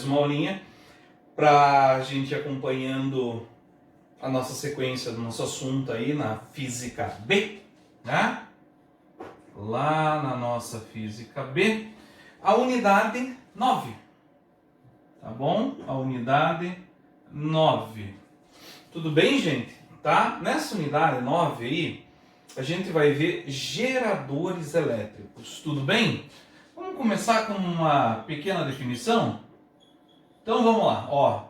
mais uma aulinha para a gente ir acompanhando a nossa sequência do nosso assunto aí na Física B, né? Lá na nossa Física B, a unidade 9, tá bom? A unidade 9. Tudo bem, gente? Tá? Nessa unidade 9 aí, a gente vai ver geradores elétricos, tudo bem? Vamos começar com uma pequena definição? Então vamos lá, ó.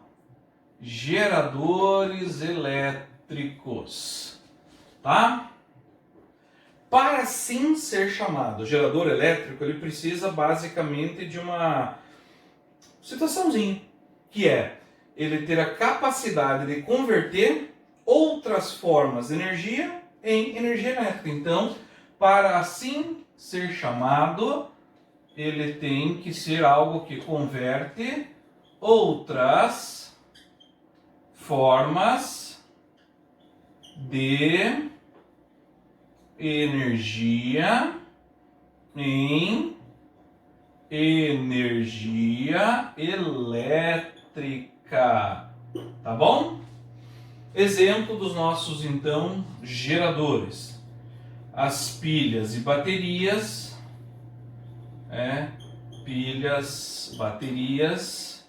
Geradores elétricos, tá? Para assim ser chamado gerador elétrico, ele precisa basicamente de uma situaçãozinha, que é ele ter a capacidade de converter outras formas de energia em energia elétrica. Então, para assim ser chamado, ele tem que ser algo que converte outras formas de energia em energia elétrica, tá bom? Exemplo dos nossos, então, geradores. As pilhas e baterias, pilhas, baterias,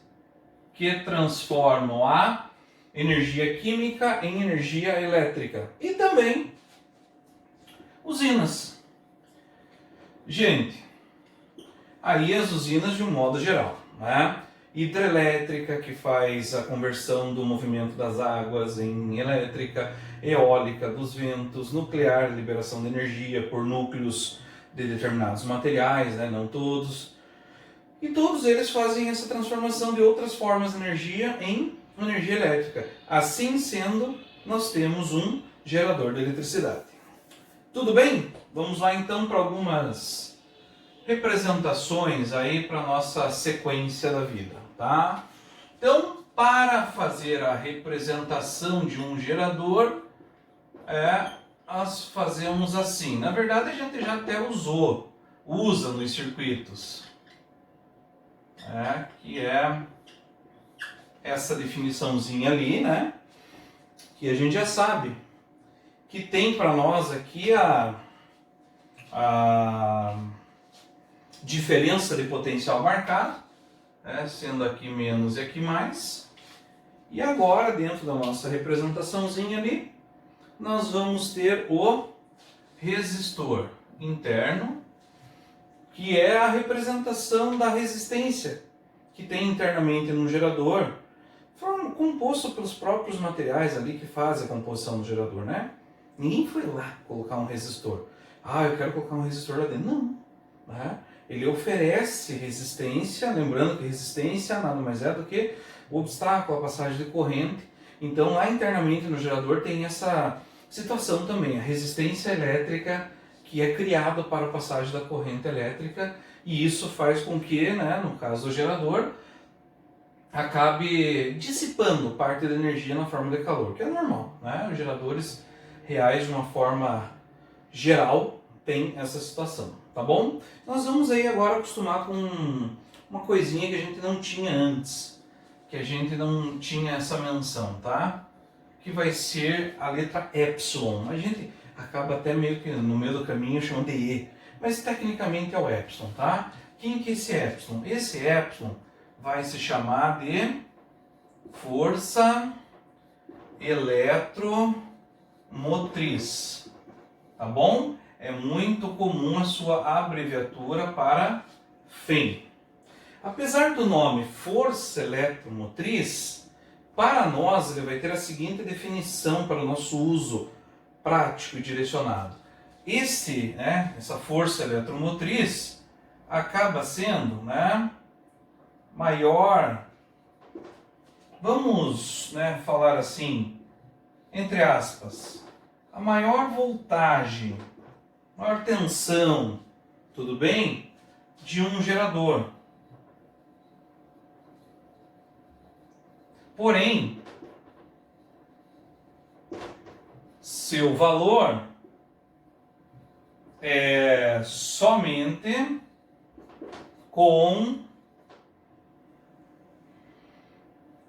que transformam a energia química em energia elétrica. E também usinas. Gente, aí as usinas de um modo geral, né? Hidrelétrica, que faz a conversão do movimento das águas em elétrica, eólica, dos ventos, nuclear, liberação de energia por núcleos de determinados materiais, né? Não todos. E todos eles fazem essa transformação de outras formas de energia em energia elétrica. Assim sendo, nós temos um gerador de eletricidade. Tudo bem? Vamos lá então para algumas representações aí para nossa sequência da vida, tá? Então, para fazer a representação de um gerador, nós fazemos assim. Na verdade, a gente já até usa nos circuitos, que é essa definiçãozinha ali, né? Que a gente já sabe que tem para nós aqui a diferença de potencial marcado, sendo aqui menos e aqui mais. E agora, dentro da nossa representaçãozinha ali, nós vamos ter o resistor interno, que é a representação da resistência que tem internamente no gerador, composto pelos próprios materiais ali que fazem a composição do gerador, né? Ninguém foi lá colocar um resistor. Eu quero colocar um resistor lá dentro. Não. Né? Ele oferece resistência, lembrando que resistência nada mais é do que o obstáculo à passagem de corrente. Então, lá internamente no gerador tem essa situação também, a resistência elétrica que é criada para a passagem da corrente elétrica, e isso faz com que, né, no caso do gerador, acabe dissipando parte da energia na forma de calor, que é normal, né? Os geradores reais, de uma forma geral, tem essa situação, tá bom? Nós vamos aí agora acostumar com uma coisinha que a gente não tinha antes, que a gente não tinha essa menção, tá? Que vai ser a letra epsilon. A gente acaba até meio que no meio do caminho chamando de E, mas tecnicamente é o epsilon, tá? Quem que é esse epsilon? Esse epsilon vai se chamar de força eletromotriz, tá bom? É muito comum a sua abreviatura para FEM. Apesar do nome força eletromotriz, para nós ele vai ter a seguinte definição para o nosso uso prático e direcionado. Essa força eletromotriz acaba sendo, maior, vamos, falar assim, entre aspas, a maior voltagem, maior tensão, tudo bem? De um gerador. Porém, seu valor é somente com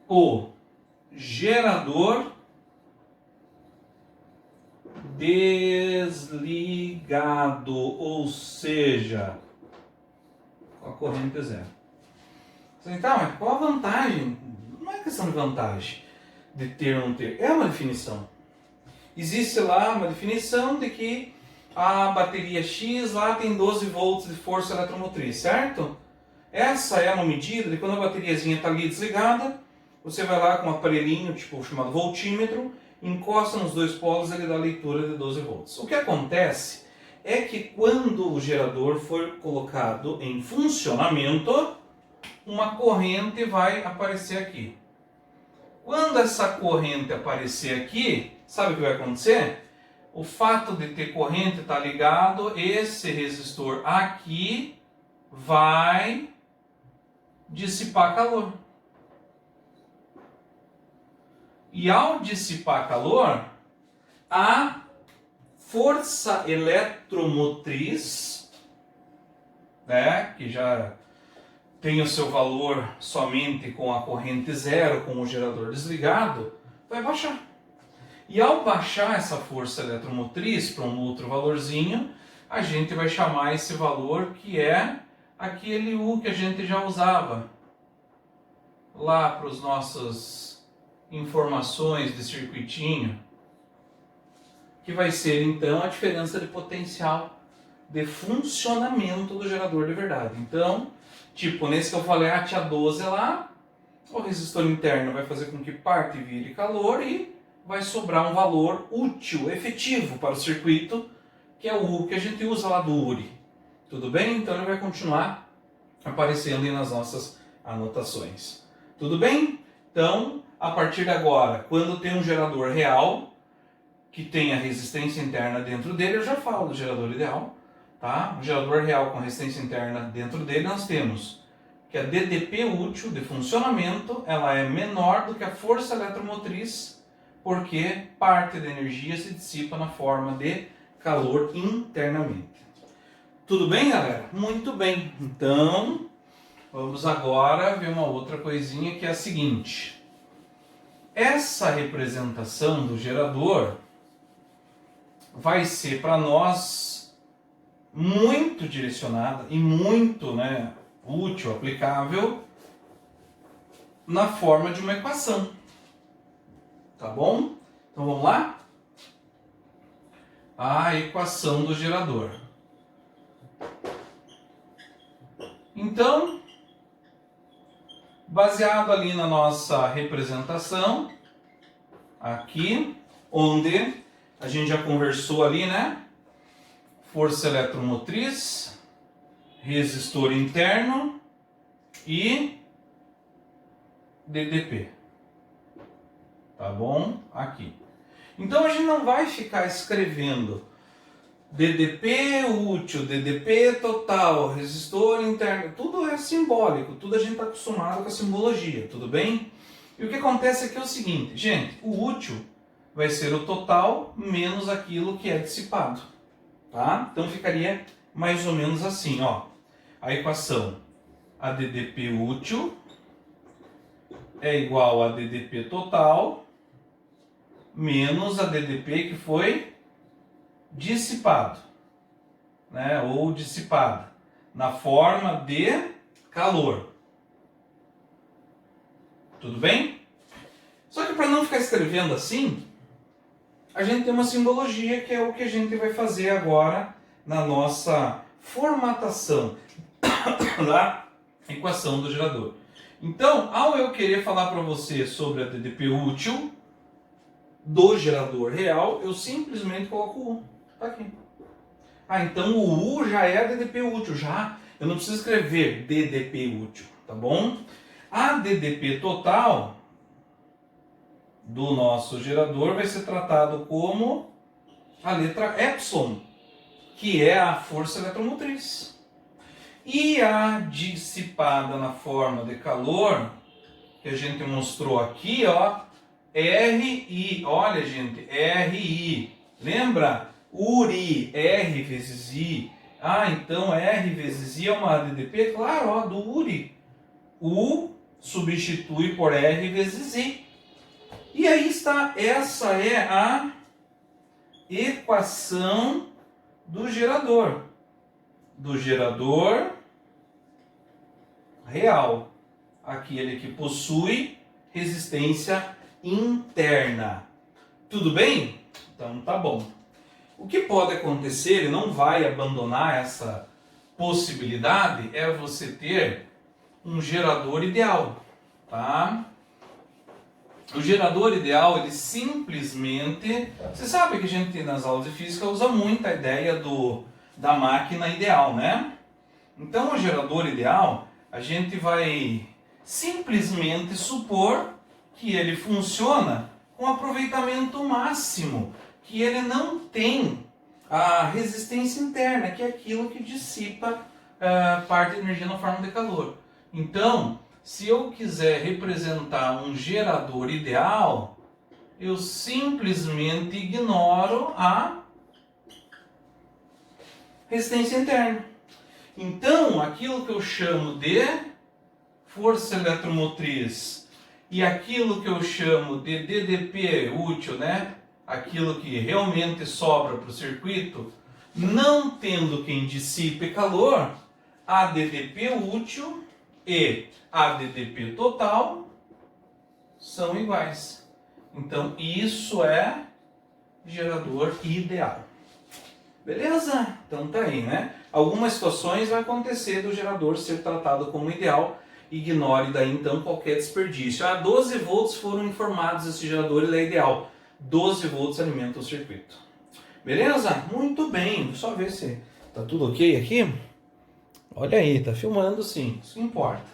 o gerador desligado, ou seja, com a corrente zero. Então, mas qual a vantagem? Não é questão de vantagem de ter ou não ter, é uma definição. Existe lá uma definição de que a bateria X lá tem 12 volts de força eletromotriz, certo? Essa é uma medida de quando a bateriazinha está ali desligada, você vai lá com um aparelhinho, tipo chamado voltímetro, encosta nos dois polos e ele dá a leitura de 12 volts. O que acontece é que quando o gerador for colocado em funcionamento, uma corrente vai aparecer aqui. Quando essa corrente aparecer aqui, sabe o que vai acontecer? O fato de ter corrente estar ligado, esse resistor aqui vai dissipar calor. E ao dissipar calor, a força eletromotriz, né, que já tem o seu valor somente com a corrente zero, com o gerador desligado, vai baixar. E ao baixar essa força eletromotriz para um outro valorzinho, a gente vai chamar esse valor que é aquele U que a gente já usava lá para as nossas informações de circuitinho, que vai ser então a diferença de potencial de funcionamento do gerador de verdade. Então, tipo, nesse que eu falei, a TA12 lá, o resistor interno vai fazer com que parte vire calor e vai sobrar um valor útil, efetivo para o circuito, que é o U que a gente usa lá do URI. Tudo bem? Então ele vai continuar aparecendo aí nas nossas anotações. Tudo bem? Então, a partir de agora, quando tem um gerador real, que tem a resistência interna dentro dele, eu já falo do gerador ideal, tá? O gerador real com resistência interna dentro dele, nós temos que a DDP útil de funcionamento, ela é menor do que a força eletromotriz, porque parte da energia se dissipa na forma de calor internamente. Tudo bem, galera? Muito bem. Então, vamos agora ver uma outra coisinha que é a seguinte. Essa representação do gerador vai ser para nós muito direcionada e muito, útil, aplicável na forma de uma equação. Tá bom? Então vamos lá? A equação do gerador. Então, baseado ali na nossa representação, aqui, onde a gente já conversou ali, né? Força eletromotriz, resistor interno e DDP. Tá bom? Aqui. Então a gente não vai ficar escrevendo DDP útil, DDP total, resistor interno, tudo é simbólico, tudo a gente está acostumado com a simbologia, tudo bem? E o que acontece aqui é o seguinte, gente, o útil vai ser o total menos aquilo que é dissipado, tá? Então ficaria mais ou menos assim, ó, a equação, a DDP útil é igual a DDP total menos a DDP que foi dissipado, né, ou dissipada, na forma de calor. Tudo bem? Só que para não ficar escrevendo assim, a gente tem uma simbologia que é o que a gente vai fazer agora na nossa formatação da equação do gerador. Então, ao eu querer falar para você sobre a DDP útil do gerador real, eu simplesmente coloco o U. Tá aqui. Ah, então o U já é a DDP útil, já. Eu não preciso escrever DDP útil, tá bom? A DDP total do nosso gerador vai ser tratado como a letra Epsilon, que é a força eletromotriz. E a dissipada na forma de calor, que a gente mostrou aqui, ó, RI, olha gente, RI, lembra? URI, R vezes I, então R vezes I é uma DDP, claro, ó, do URI, U substitui por R vezes I. E aí está, essa é a equação do gerador real, aquele que possui resistência interna. Tudo bem? Então tá bom. O que pode acontecer, ele não vai abandonar essa possibilidade, é você ter um gerador ideal, tá? O gerador ideal, ele simplesmente... Você sabe que a gente nas aulas de física usa muito a ideia da máquina ideal, né? Então, o gerador ideal, a gente vai simplesmente supor que ele funciona com aproveitamento máximo, que ele não tem a resistência interna, que é aquilo que dissipa parte da energia na forma de calor. Então, se eu quiser representar um gerador ideal, eu simplesmente ignoro a resistência interna. Então, aquilo que eu chamo de força eletromotriz e aquilo que eu chamo de DDP útil, né? Aquilo que realmente sobra para o circuito, não tendo quem dissipe calor, a DDP útil e a DDP total são iguais. Então, isso é gerador ideal. Beleza? Então tá aí, né? Algumas situações vai acontecer do gerador ser tratado como ideal. Ignore daí então qualquer desperdício. 12 volts foram informados, esse gerador ele é ideal. 12 volts alimenta o circuito. Beleza? Muito bem. Só ver se tá tudo ok aqui. Olha aí, tá filmando sim. Isso que importa.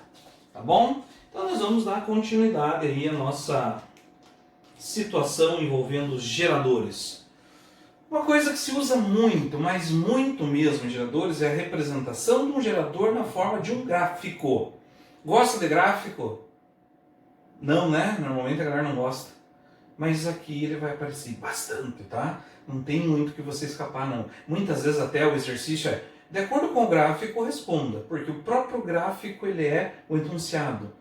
Tá bom? Então nós vamos dar continuidade aí à nossa situação envolvendo os geradores. Uma coisa que se usa muito, mas muito mesmo em geradores, é a representação de um gerador na forma de um gráfico. Gosta de gráfico? Não, né? Normalmente a galera não gosta. Mas aqui ele vai aparecer bastante, tá? Não tem muito que você escapar, não. Muitas vezes até o exercício é, de acordo com o gráfico, responda. Porque o próprio gráfico, ele é o enunciado.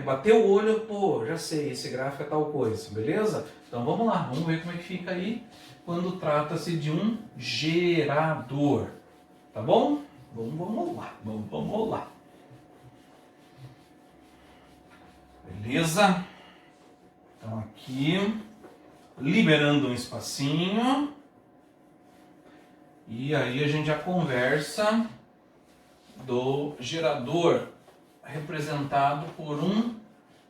Bateu o olho, pô, já sei, esse gráfico é tal coisa, beleza? Então vamos lá, vamos ver como é que fica aí quando trata-se de um gerador. Tá bom? Vamos lá. Beleza? Então aqui, liberando um espacinho. E aí a gente já conversa do gerador representado por um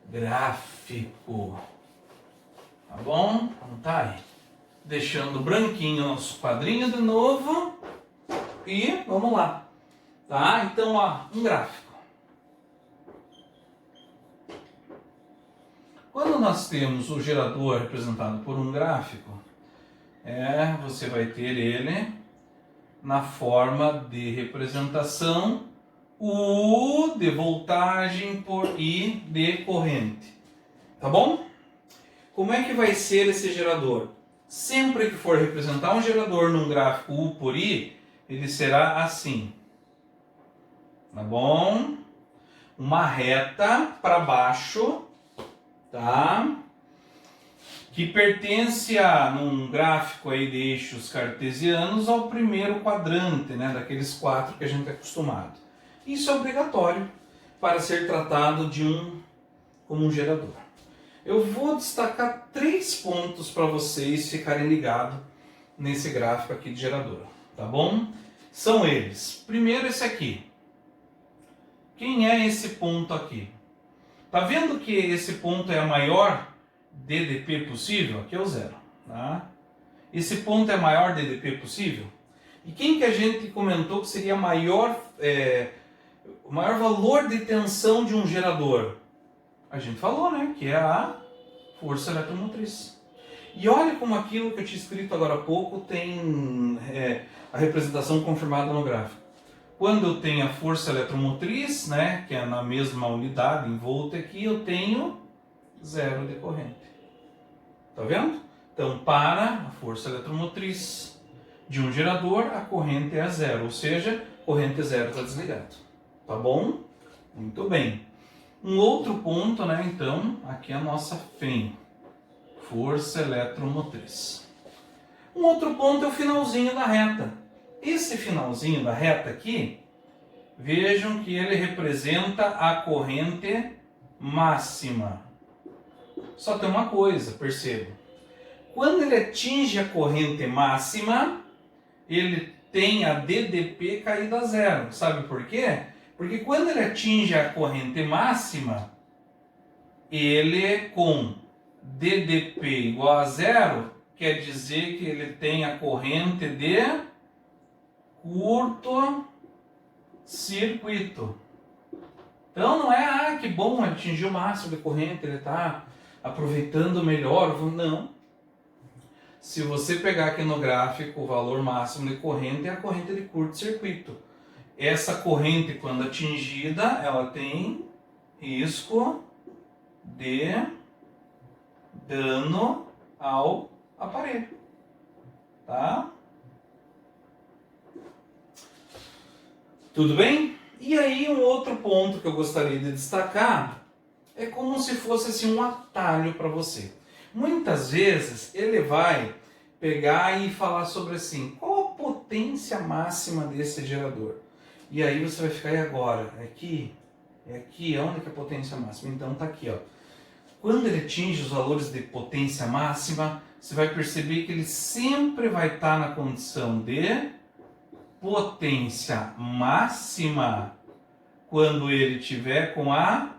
gráfico. Tá bom? Então tá aí. Deixando branquinho nosso quadrinho de novo. E vamos lá. Tá? Então, ó, um gráfico. Quando nós temos o gerador representado por um gráfico, você vai ter ele na forma de representação U de voltagem por I de corrente. Tá bom? Como é que vai ser esse gerador? Sempre que for representar um gerador num gráfico U por I, ele será assim. Tá bom? Uma reta para baixo, tá? Que pertence num gráfico aí de eixos cartesianos ao primeiro quadrante, né? Daqueles 4 que a gente é acostumado. Isso é obrigatório para ser tratado como um gerador. Eu vou destacar 3 pontos para vocês ficarem ligados nesse gráfico aqui de gerador, tá bom? São eles. Primeiro esse aqui. Quem é esse ponto aqui? Tá vendo que esse ponto é a maior DDP possível? Aqui é o 0, tá? Esse ponto é a maior DDP possível? E quem que a gente comentou que seria o maior valor de tensão de um gerador? A gente falou, né? Que é a força eletromotriz. E olha como aquilo que eu tinha escrito agora há pouco tem a representação confirmada no gráfico. Quando eu tenho a força eletromotriz, né, que é na mesma unidade em volt aqui, eu tenho 0 de corrente. Tá vendo? Então, para a força eletromotriz de um gerador, a corrente é 0, ou seja, corrente 0 está desligado. Tá bom? Muito bem. Um outro ponto, né, então, aqui é a nossa FEM, força eletromotriz. Um outro ponto é o finalzinho da reta. Esse finalzinho da reta aqui, vejam que ele representa a corrente máxima. Só tem uma coisa, perceba. Quando ele atinge a corrente máxima, ele tem a DDP caída a zero. Sabe por quê? Porque quando ele atinge a corrente máxima, ele com DDP igual a zero, quer dizer que ele tem a corrente de curto-circuito. Então não é, que bom, ele atingiu o máximo de corrente, ele está aproveitando melhor. Não. Se você pegar aqui no gráfico, o valor máximo de corrente é a corrente de curto-circuito. Essa corrente, quando atingida, ela tem risco de dano ao aparelho. Tá? Tudo bem? E aí um outro ponto que eu gostaria de destacar é como se fosse assim, um atalho para você. Muitas vezes ele vai pegar e falar sobre assim, qual a potência máxima desse gerador? E aí você vai ficar, e agora? É aqui? Onde que é a potência máxima? Então tá aqui, ó. Quando ele atinge os valores de potência máxima, você vai perceber que ele sempre vai estar na condição de potência máxima quando ele tiver com a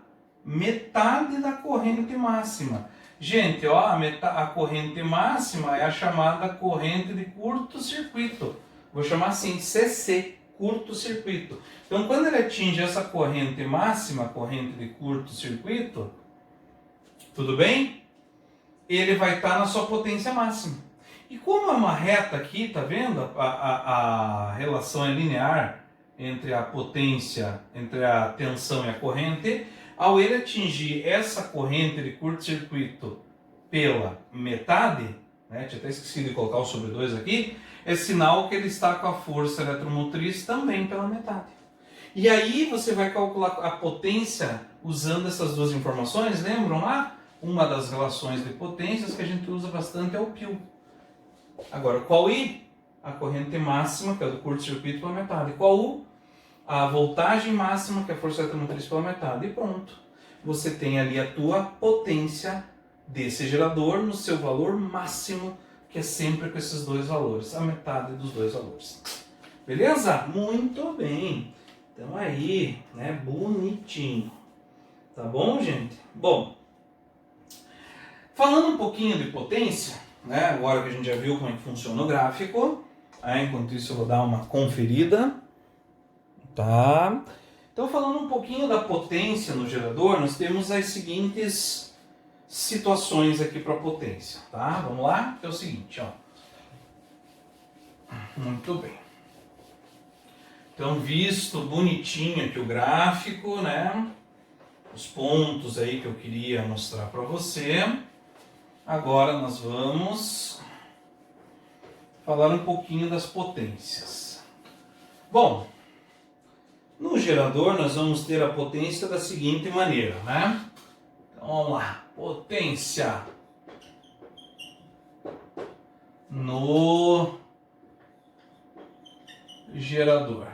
metade da corrente máxima. Gente, ó, a corrente máxima é a chamada corrente de curto-circuito. Vou chamar assim, CC, curto-circuito. Então, quando ele atinge essa corrente máxima, corrente de curto-circuito, tudo bem? Ele vai estar na sua potência máxima. E como é uma reta aqui, tá vendo? A relação é linear entre a potência, entre a tensão e a corrente. Ao ele atingir essa corrente de curto-circuito pela metade, né, tinha até esquecido de colocar o sobre 2 aqui, é sinal que ele está com a força eletromotriz também pela metade. E aí você vai calcular a potência usando essas duas informações, lembram lá? Uma das relações de potências que a gente usa bastante é o π. Agora, qual I? A corrente máxima, que é do curto-circuito, pela metade. Qual U? A voltagem máxima, que é a força eletromotriz, pela metade. E pronto. Você tem ali a tua potência desse gerador no seu valor máximo, que é sempre com esses dois valores. A metade dos dois valores. Beleza? Muito bem. Então aí, né? Bonitinho. Tá bom, gente? Bom, falando um pouquinho de potência, né? Agora que a gente já viu como é que funciona o gráfico, enquanto isso eu vou dar uma conferida. Tá? Então, falando um pouquinho da potência no gerador, nós temos as seguintes situações aqui para potência, tá? Vamos lá? É o seguinte, ó. Muito bem. Então, visto bonitinho aqui o gráfico, né? Os pontos aí que eu queria mostrar para você. Agora nós vamos falar um pouquinho das potências. Bom, no gerador nós vamos ter a potência da seguinte maneira, né? Então vamos lá, potência no gerador.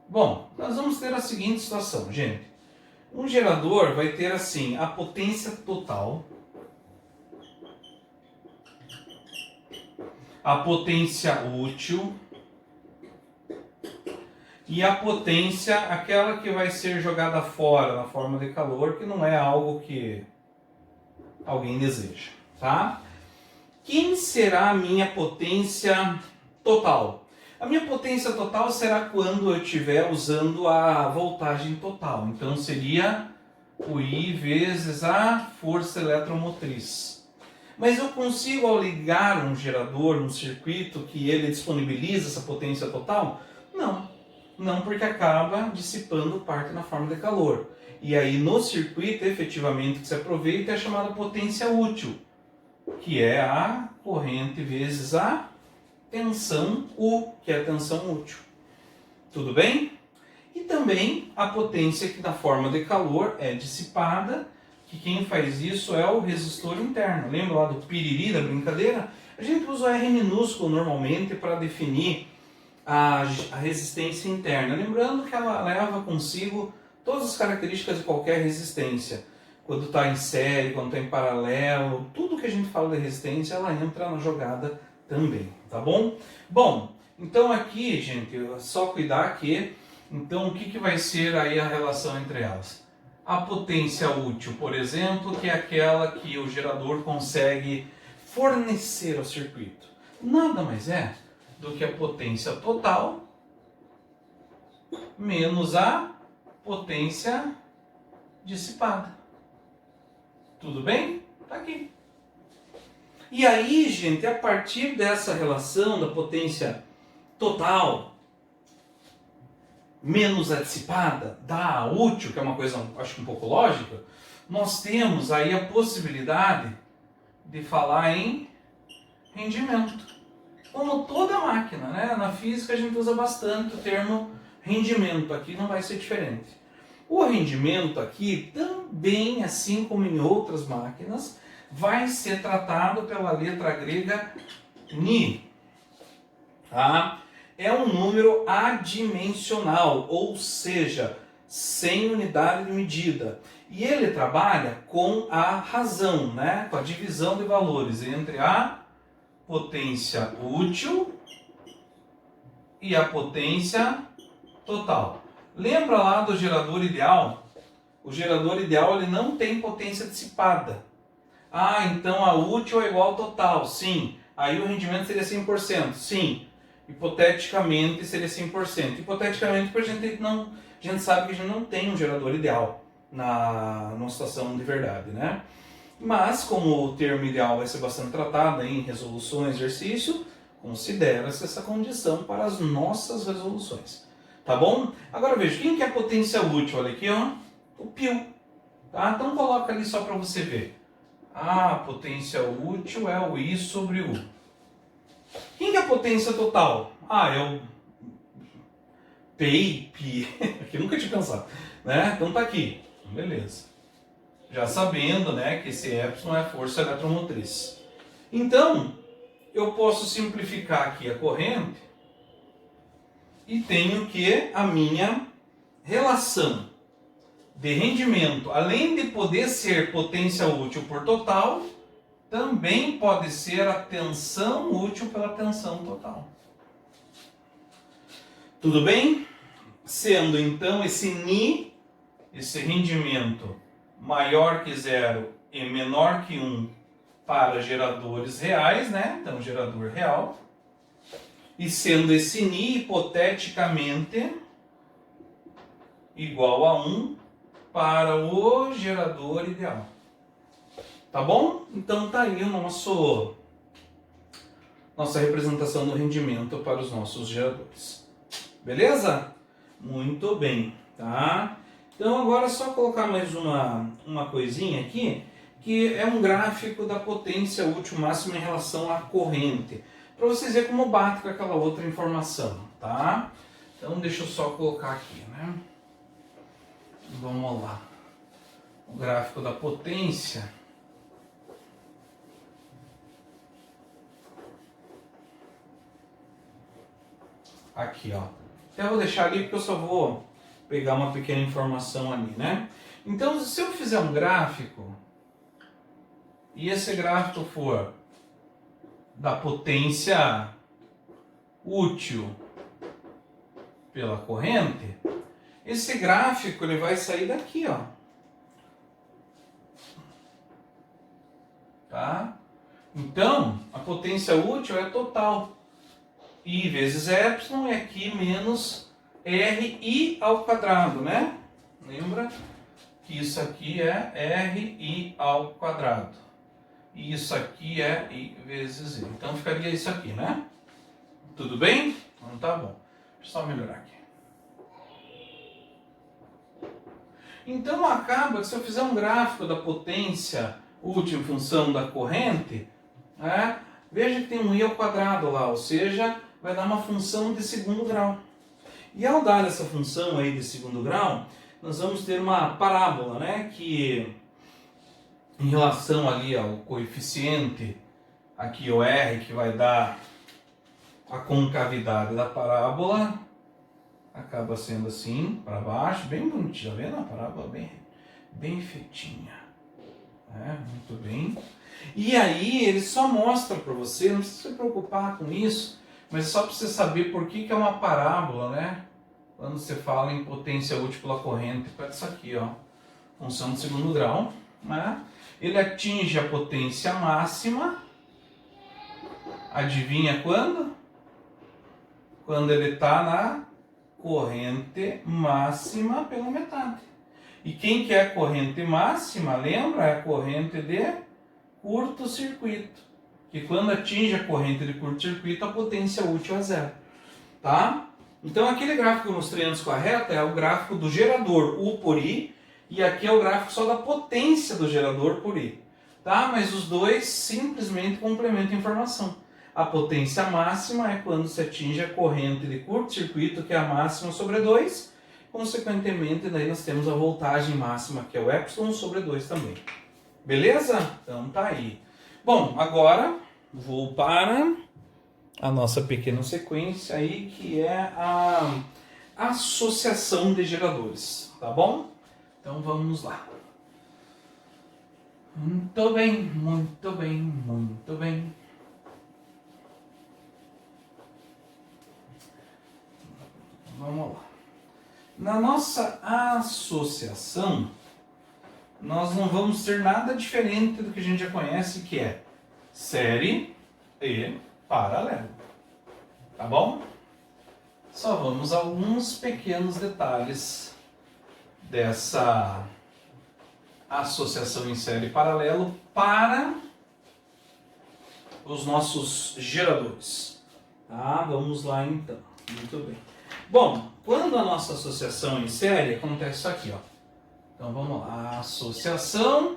Bom, nós vamos ter a seguinte situação, gente. Um gerador vai ter assim a potência total, a potência útil e a potência, aquela que vai ser jogada fora na forma de calor, que não é algo que alguém deseja, tá? Quem será a minha potência total? A minha potência total será quando eu estiver usando a voltagem total. Então seria o I vezes a força eletromotriz. Mas eu consigo, ao ligar um gerador, um circuito, que ele disponibiliza essa potência total? Não. Não, porque acaba dissipando parte na forma de calor. E aí no circuito, efetivamente, que se aproveita é a chamada potência útil, que é a corrente vezes a tensão U, que é a tensão útil. Tudo bem? E também a potência que na forma de calor é dissipada, que quem faz isso é o resistor interno. Lembra lá do piriri da brincadeira? A gente usa o R minúsculo normalmente para definir a resistência interna. Lembrando que ela leva consigo todas as características de qualquer resistência. Quando está em série, quando está em paralelo, tudo que a gente fala de resistência, ela entra na jogada também, tá bom? Bom, então aqui, gente, é só cuidar que, então o que vai ser aí a relação entre elas? A potência útil, por exemplo, que é aquela que o gerador consegue fornecer ao circuito. Nada mais é do que a potência total menos a potência dissipada. Tudo bem? Tá aqui. E aí, gente, a partir dessa relação da potência total menos a dissipada, dá a útil, que é uma coisa, acho que um pouco lógica, nós temos aí a possibilidade de falar em rendimento. Como toda máquina, né? Na física a gente usa bastante o termo rendimento, aqui não vai ser diferente. O rendimento aqui também, assim como em outras máquinas, vai ser tratado pela letra grega ni. Tá? É um número adimensional, ou seja, sem unidade de medida. E ele trabalha com a razão, né? Com a divisão de valores entre a potência útil e a potência total. Lembra lá do gerador ideal? O gerador ideal ele não tem potência dissipada. Ah, então a útil é igual ao total. Sim. Aí o rendimento seria 100%. Sim. Hipoteticamente seria 100%. Hipoteticamente porque a gente sabe que a gente não tem um gerador ideal numa situação de verdade, né? Mas, como o termo ideal vai ser bastante tratado em resoluções, exercício, considera-se essa condição para as nossas resoluções. Tá bom? Agora veja, quem que é a potência útil? Olha aqui, ó, o π. Tá? Então coloca ali só para você ver. A potência útil é o I sobre U. Quem que é a potência total? Ah, é o PI, Pi. Aqui nunca tinha pensado. Né? Então tá aqui. Beleza. Já sabendo, né, que esse epsilon é a força eletromotriz. Então, eu posso simplificar aqui a corrente e tenho que a minha relação de rendimento, além de poder ser potência útil por total, também pode ser a tensão útil pela tensão total. Tudo bem? Sendo então esse Ni, esse rendimento maior que 0 e menor que 1 para geradores reais, né? Então, gerador real. E sendo esse Ni, hipoteticamente, igual a 1 para o gerador ideal. Tá bom? Então, tá aí nossa representação do rendimento para os nossos geradores. Beleza? Muito bem, tá? Então agora é só colocar mais uma coisinha aqui, que é um gráfico da potência útil máxima em relação à corrente, para vocês verem como bate com aquela outra informação, tá? Então deixa eu só colocar aqui, né? Vamos lá. O gráfico da potência. Aqui, ó. Até vou deixar ali porque eu só vou pegar uma pequena informação ali, né? Então, se eu fizer um gráfico e esse gráfico for da potência útil pela corrente, esse gráfico ele vai sair daqui, ó. Tá? Então, a potência útil é total. I vezes epsilon é aqui menos RI ao quadrado, né? Lembra que isso aqui é RI ao quadrado. E isso aqui é I vezes I. Então ficaria isso aqui, né? Tudo bem? Então tá bom. Deixa eu só melhorar aqui. Então acaba que se eu fizer um gráfico da potência útil em função da corrente, veja que tem um I ao quadrado lá, ou seja, vai dar uma função de segundo grau. E ao dar essa função aí de segundo grau, nós vamos ter uma parábola, né, que em relação ali ao coeficiente, aqui o R, que vai dar a concavidade da parábola, acaba sendo assim, para baixo, bem bonitinho, tá vendo? A parábola bem feitinha. Muito bem. E aí ele só mostra para você, não precisa se preocupar com isso, mas é só para você saber por que é uma parábola, né? Quando você fala em potência útil pela corrente, é isso aqui, ó, função de segundo grau, né? Ele atinge a potência máxima, adivinha quando? Quando ele está na corrente máxima pela metade. E quem que é a corrente máxima, lembra? É a corrente de curto-circuito. Que quando atinge a corrente de curto-circuito, a potência útil é zero. Tá? Então aquele gráfico que eu mostrei antes com a reta é o gráfico do gerador U por I, e aqui é o gráfico só da potência do gerador por I. Tá? Mas os dois simplesmente complementam a informação. A potência máxima é quando se atinge a corrente de curto-circuito, que é a máxima sobre 2. Consequentemente, daí nós temos a voltagem máxima, que é o epsilon sobre 2 também. Beleza? Então tá aí. Bom, agora vou para a nossa pequena sequência aí, que é a associação de geradores, tá bom? Então vamos lá. Muito bem, muito bem, muito bem. Vamos lá. Na nossa associação, nós não vamos ter nada diferente do que a gente já conhece, que é série e paralelo. Tá bom? Só vamos a alguns pequenos detalhes dessa associação em série e paralelo para os nossos geradores. Tá? Vamos lá então. Muito bem. Bom, quando a nossa associação em série, acontece isso aqui, ó. Então vamos lá, associação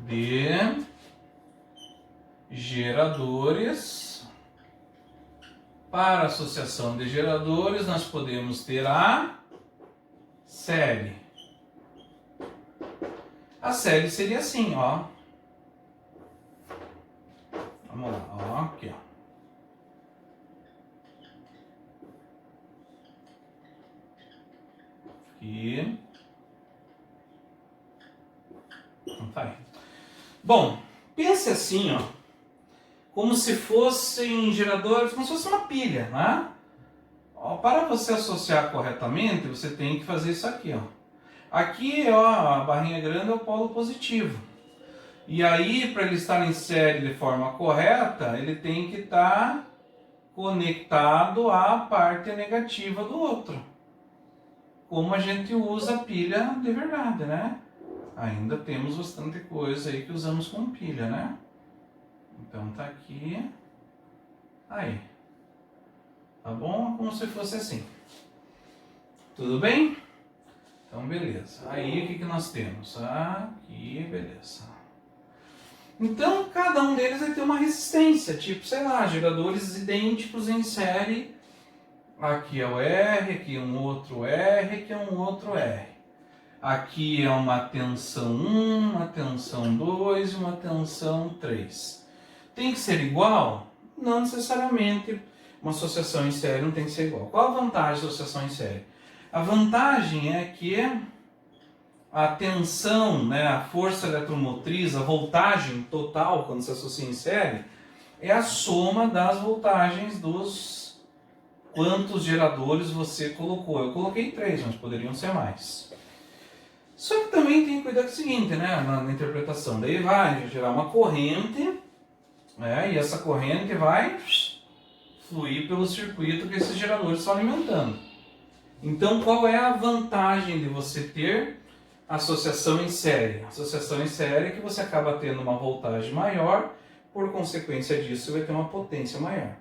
de geradores. Para a associação de geradores, nós podemos ter a série. A série seria assim, ó. Vamos lá, ó, aqui, ó. Aqui. Não tá aí. Bom, pense assim, ó, como se fossem geradores, como se fosse uma pilha, né? Ó, para você associar corretamente, você tem que fazer isso aqui, ó. Aqui, ó, a barrinha grande é o polo positivo. E aí, para ele estar em série de forma correta, ele tem que estar conectado à parte negativa do outro. Como a gente usa pilha de verdade, né? Ainda temos bastante coisa aí que usamos com pilha, né? Então tá aqui. Aí. Tá bom? Como se fosse assim. Tudo bem? Então beleza. Aí o que nós temos? Aqui, beleza. Então cada um deles vai ter uma resistência, tipo, sei lá, geradores idênticos em série. Aqui é o R, aqui é um outro R, aqui é um outro R. Aqui é uma tensão 1, uma tensão 2 e uma tensão 3. Tem que ser igual? Não necessariamente. Uma associação em série não tem que ser igual. Qual a vantagem da associação em série? A vantagem é que a tensão, né, a força eletromotriz, a voltagem total, quando se associa em série, é a soma das voltagens dos quantos geradores você colocou. Eu coloquei 3, mas poderiam ser mais. Só que também tem que cuidar com o seguinte, né, na interpretação. Daí vai gerar uma corrente, né, e essa corrente vai fluir pelo circuito que esses geradores estão alimentando. Então, qual é a vantagem de você ter associação em série? Associação em série é que você acaba tendo uma voltagem maior, por consequência disso, você vai ter uma potência maior.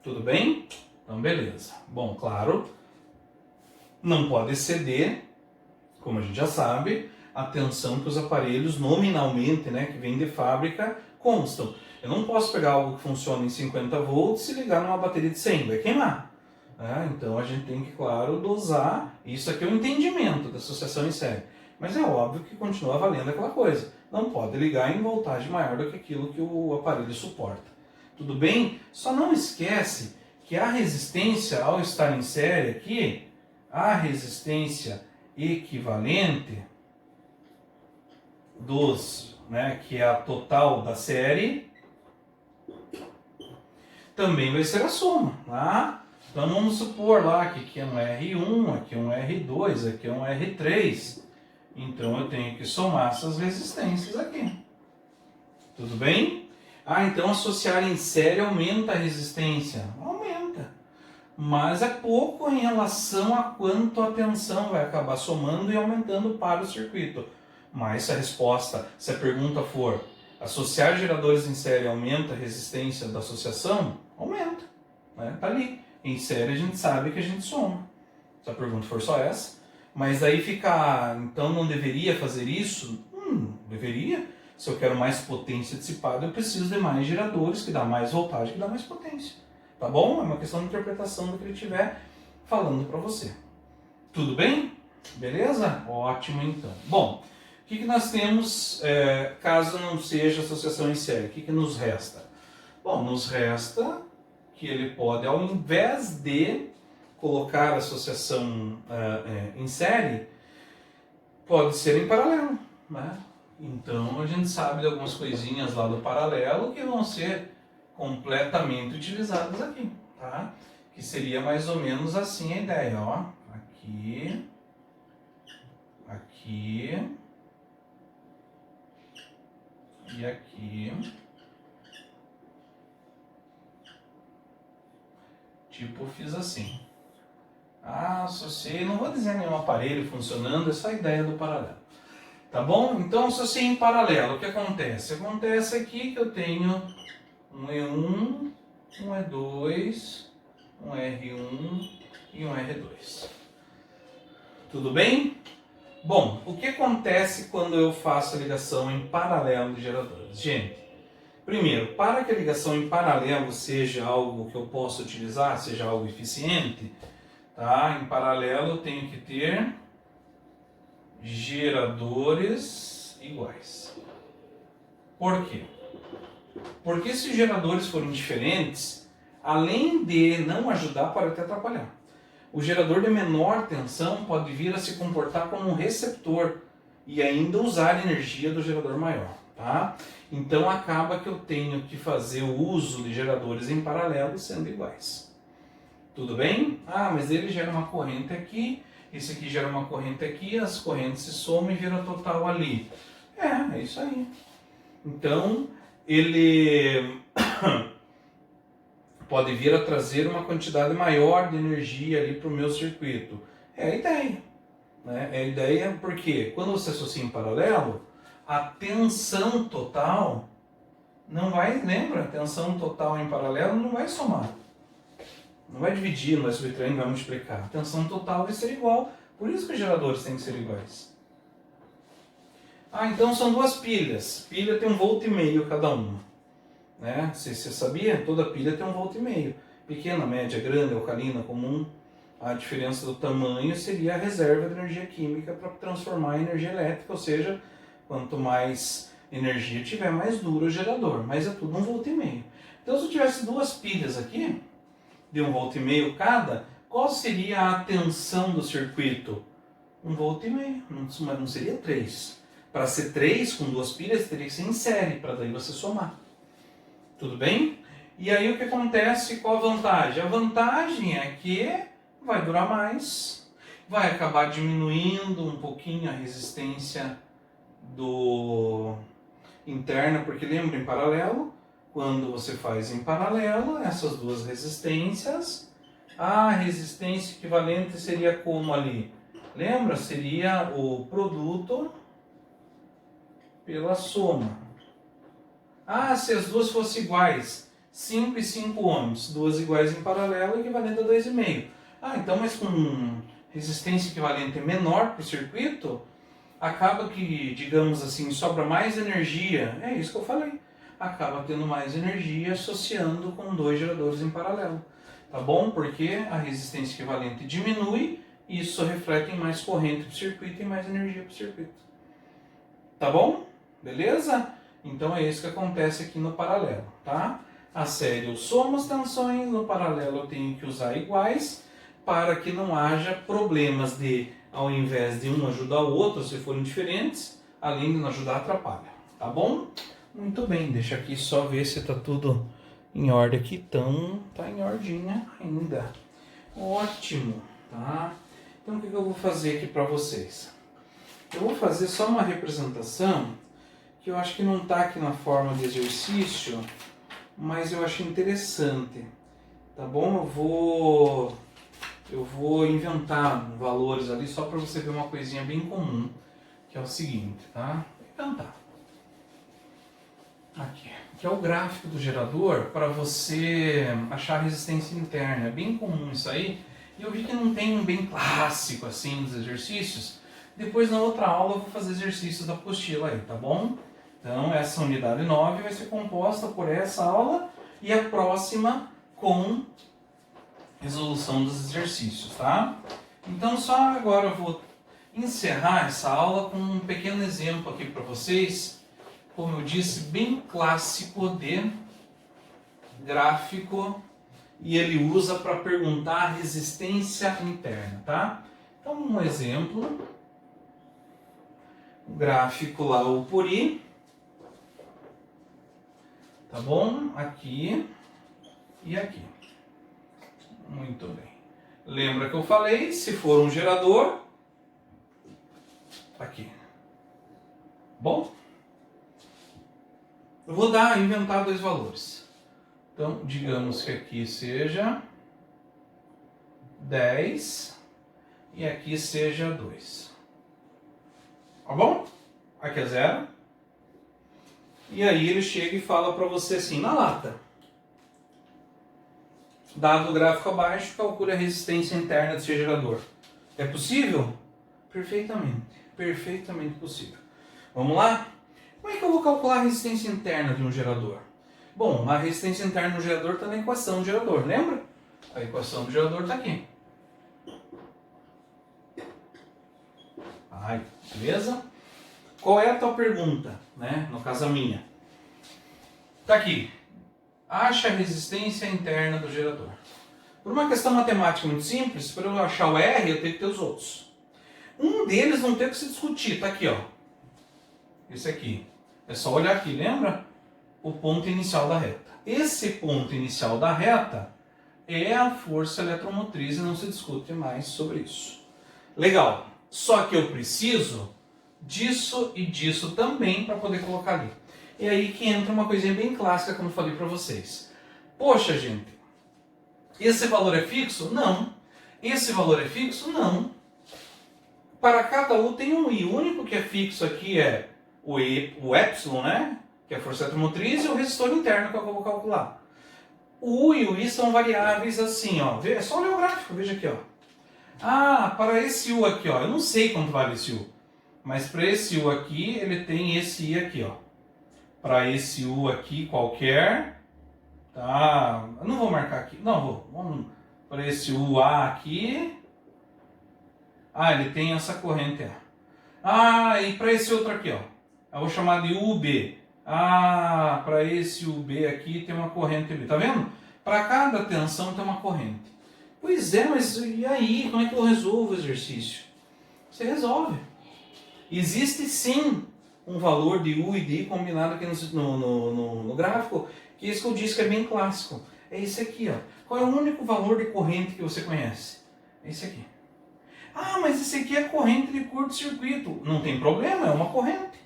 Tudo bem? Então, beleza. Bom, claro, não pode exceder, como a gente já sabe, a tensão que os aparelhos nominalmente, né, que vem de fábrica, constam. Eu não posso pegar algo que funciona em 50 volts e ligar numa bateria de 100, vai queimar. Então a gente tem que, claro, dosar. Isso aqui é o entendimento da associação em série. Mas é óbvio que continua valendo aquela coisa. Não pode ligar em voltagem maior do que aquilo que o aparelho suporta. Tudo bem? Só não esquece que a resistência, ao estar em série aqui, a resistência equivalente que é a total da série, também vai ser a soma, tá? Então vamos supor lá que aqui é um R1, aqui é um R2, aqui é um R3. Então eu tenho que somar essas resistências aqui. Tudo bem? Então associar em série aumenta a resistência? Aumenta. Mas é pouco em relação a quanto a tensão vai acabar somando e aumentando para o circuito. Mas se a pergunta for associar geradores em série aumenta a resistência da associação? Aumenta. Tá ali. Em série a gente sabe que a gente soma. Se a pergunta for só essa. Mas aí fica, então não deveria fazer isso? Deveria. Se eu quero mais potência dissipada, eu preciso de mais geradores, que dá mais voltagem, que dá mais potência. Tá bom? É uma questão de interpretação do que ele estiver falando para você. Tudo bem? Beleza? Ótimo então. Bom, o que nós temos caso não seja associação em série? O que nos resta? Bom, nos resta que ele pode, ao invés de colocar a associação em série, pode ser em paralelo, né? Então a gente sabe de algumas coisinhas lá do paralelo que vão ser completamente utilizadas aqui, tá? Que seria mais ou menos assim a ideia, ó. Aqui, aqui e aqui. Tipo, fiz assim. Associei, não vou dizer nenhum aparelho funcionando, é só a ideia do paralelo. Tá bom? Então, associei em paralelo. O que acontece? Acontece aqui que eu tenho um E1, um E2, um R1 e um R2. Tudo bem? Bom, o que acontece quando eu faço a ligação em paralelo de geradores? Gente, primeiro, para que a ligação em paralelo seja algo que eu possa utilizar, seja algo eficiente, tá? Em paralelo eu tenho que ter geradores iguais. Por quê? Porque se os geradores forem diferentes, além de não ajudar, pode até atrapalhar. O gerador de menor tensão pode vir a se comportar como um receptor e ainda usar a energia do gerador maior. Tá? Então acaba que eu tenho que fazer o uso de geradores em paralelo sendo iguais. Tudo bem? Mas ele gera uma corrente aqui, esse aqui gera uma corrente aqui, as correntes se somam e vira total ali. É isso aí. Então ele pode vir a trazer uma quantidade maior de energia ali para o meu circuito. É a ideia. Né? É a ideia porque quando você associa em paralelo, a tensão total não vai, lembra? A tensão total em paralelo não vai somar. Não vai dividir, não vai subtrair, não vai multiplicar. A tensão total vai ser igual. Por isso que os geradores têm que ser iguais. Então são duas pilhas. Pilha tem 1,5 volt cada uma. Né? Você sabia? Toda pilha tem 1,5 volt. Pequena, média, grande, alcalina, comum. A diferença do tamanho seria a reserva de energia química para transformar em energia elétrica, ou seja, quanto mais energia tiver, mais duro o gerador. Mas é tudo 1,5 volt. Então se eu tivesse duas pilhas aqui, de 1,5 volt cada, qual seria a tensão do circuito? 1,5 volt, não seria 3. Para ser 3 com duas pilhas, teria que ser em série, para daí você somar. Tudo bem? E aí o que acontece? Qual a vantagem? A vantagem é que vai durar mais, vai acabar diminuindo um pouquinho a resistência interna, porque lembra em paralelo, quando você faz em paralelo essas duas resistências, a resistência equivalente seria como ali? Lembra? Seria o produto pela soma. Se as duas fossem iguais, 5 e 5 ohms, duas iguais em paralelo, equivalente a 2,5. Então, mas com resistência equivalente menor para o circuito, acaba que, digamos assim, sobra mais energia. É isso que eu falei. acaba tendo mais energia associando com dois geradores em paralelo. Tá bom? Porque a resistência equivalente diminui e isso reflete em mais corrente para o circuito e mais energia para o circuito. Tá bom? Beleza? Então é isso que acontece aqui no paralelo, tá? A série eu somo as tensões, no paralelo eu tenho que usar iguais para que não haja problemas de, ao invés de um ajudar o outro, se forem diferentes, além de não ajudar, atrapalha. Tá bom? Muito bem, deixa aqui só ver se tá tudo em ordem aqui. Então, tá em ordinha ainda. Ótimo, tá? Então o que eu vou fazer aqui para vocês? Eu vou fazer só uma representação que eu acho que não está aqui na forma de exercício, mas eu acho interessante, tá bom? Eu vou inventar valores ali só para você ver uma coisinha bem comum, que é o seguinte, tá? Vou inventar. Aqui, que é o gráfico do gerador para você achar a resistência interna. É bem comum isso aí, e eu vi que não tem um bem clássico assim dos exercícios. Depois na outra aula eu vou fazer exercícios da apostila aí, tá bom? Então, essa unidade 9 vai ser composta por essa aula e a próxima com resolução dos exercícios, tá? Então, só agora eu vou encerrar essa aula com um pequeno exemplo aqui para vocês, como eu disse, bem clássico de gráfico, e ele usa para perguntar a resistência interna, tá? Então, um exemplo, o gráfico lá, o por I. Tá bom? Aqui e aqui. Muito bem. Lembra que eu falei, se for um gerador, aqui. Bom? Eu vou inventar dois valores. Então, digamos que aqui seja 10 e aqui seja 2. Tá bom? Aqui é 0. E aí ele chega e fala para você assim, na lata. Dado o gráfico abaixo, calcule a resistência interna desse gerador. É possível? Perfeitamente. Perfeitamente possível. Vamos lá? Como é que eu vou calcular a resistência interna de um gerador? Bom, a resistência interna do gerador está na equação do gerador, lembra? A equação do gerador está aqui. Ai, beleza? Qual é a tua pergunta, né? No caso a minha. Tá aqui. Acha a resistência interna do gerador. Por uma questão matemática muito simples, para eu achar o R, eu tenho que ter os outros. Um deles não tem que se discutir. Tá aqui, ó. Esse aqui. É só olhar aqui, lembra? O ponto inicial da reta. Esse ponto inicial da reta é a força eletromotriz e não se discute mais sobre isso. Legal. Só que eu preciso disso e disso também para poder colocar ali. E aí que entra uma coisinha bem clássica, como eu falei para vocês. Poxa, gente, esse valor é fixo? Não. Esse valor é fixo? Não. Para cada U tem um I. O único que é fixo aqui é o epsilon, né? Que é a força eletromotriz, e o resistor interno que eu vou calcular. O U e o I são variáveis assim, ó. É só olhar o gráfico, veja aqui, ó. Ah, para esse U aqui, ó, eu não sei quanto vale esse U. Mas para esse U aqui, ele tem esse I aqui, ó. Para esse U aqui qualquer, tá? Eu não vou marcar aqui, não vou. Vamos para esse UA aqui. Ah, ele tem essa corrente A. Ah, e para esse outro aqui, ó. Eu vou chamar de UB. Ah, para esse UB aqui tem uma corrente B. Tá vendo? Para cada tensão tem uma corrente. Pois é, mas e aí? Como é que eu resolvo o exercício? Você resolve. Existe sim um valor de U e de I combinado aqui no gráfico, que é isso que eu disse que é bem clássico. É esse aqui, ó. Qual é o único valor de corrente que você conhece? É esse aqui. Ah, mas esse aqui é corrente de curto-circuito. Não tem problema, é uma corrente.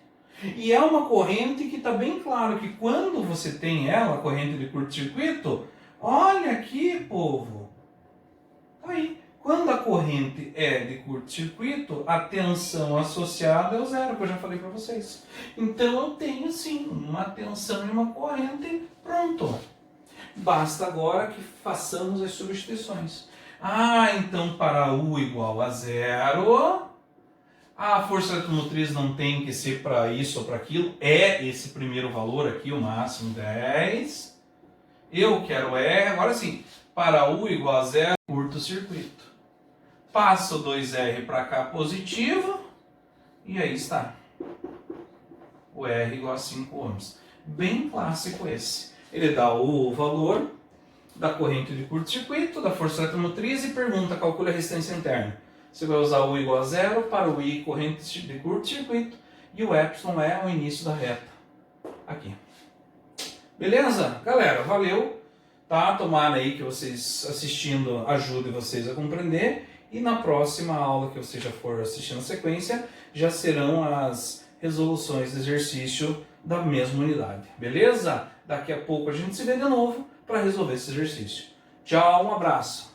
E é uma corrente que está bem claro que quando você tem ela, a corrente de curto-circuito, olha aqui, povo. Aí, quando a corrente é de curto-circuito, a tensão associada é o zero, que eu já falei para vocês. Então eu tenho sim uma tensão e uma corrente, pronto. Basta agora que façamos as substituições. Ah, então para U igual a zero, A força eletromotriz não tem que ser para isso ou para aquilo. É esse primeiro valor aqui, o máximo 10. Eu quero R. Agora sim, para U igual a 0, curto-circuito. Passo 2R para cá positivo. E aí está. O R igual a 5 ohms. Bem clássico esse. Ele dá o valor da corrente de curto-circuito, da força eletromotriz e pergunta, calcule a resistência interna. Você vai usar U igual a 0 para o I corrente de curto-circuito e o Epsilon é o início da reta. Aqui. Beleza? Galera, valeu. Tá? Tomara aí que vocês assistindo ajude vocês a compreender. E na próxima aula que você já for assistindo a sequência, já serão as resoluções de exercício da mesma unidade. Beleza? Daqui a pouco a gente se vê de novo para resolver esse exercício. Tchau, um abraço.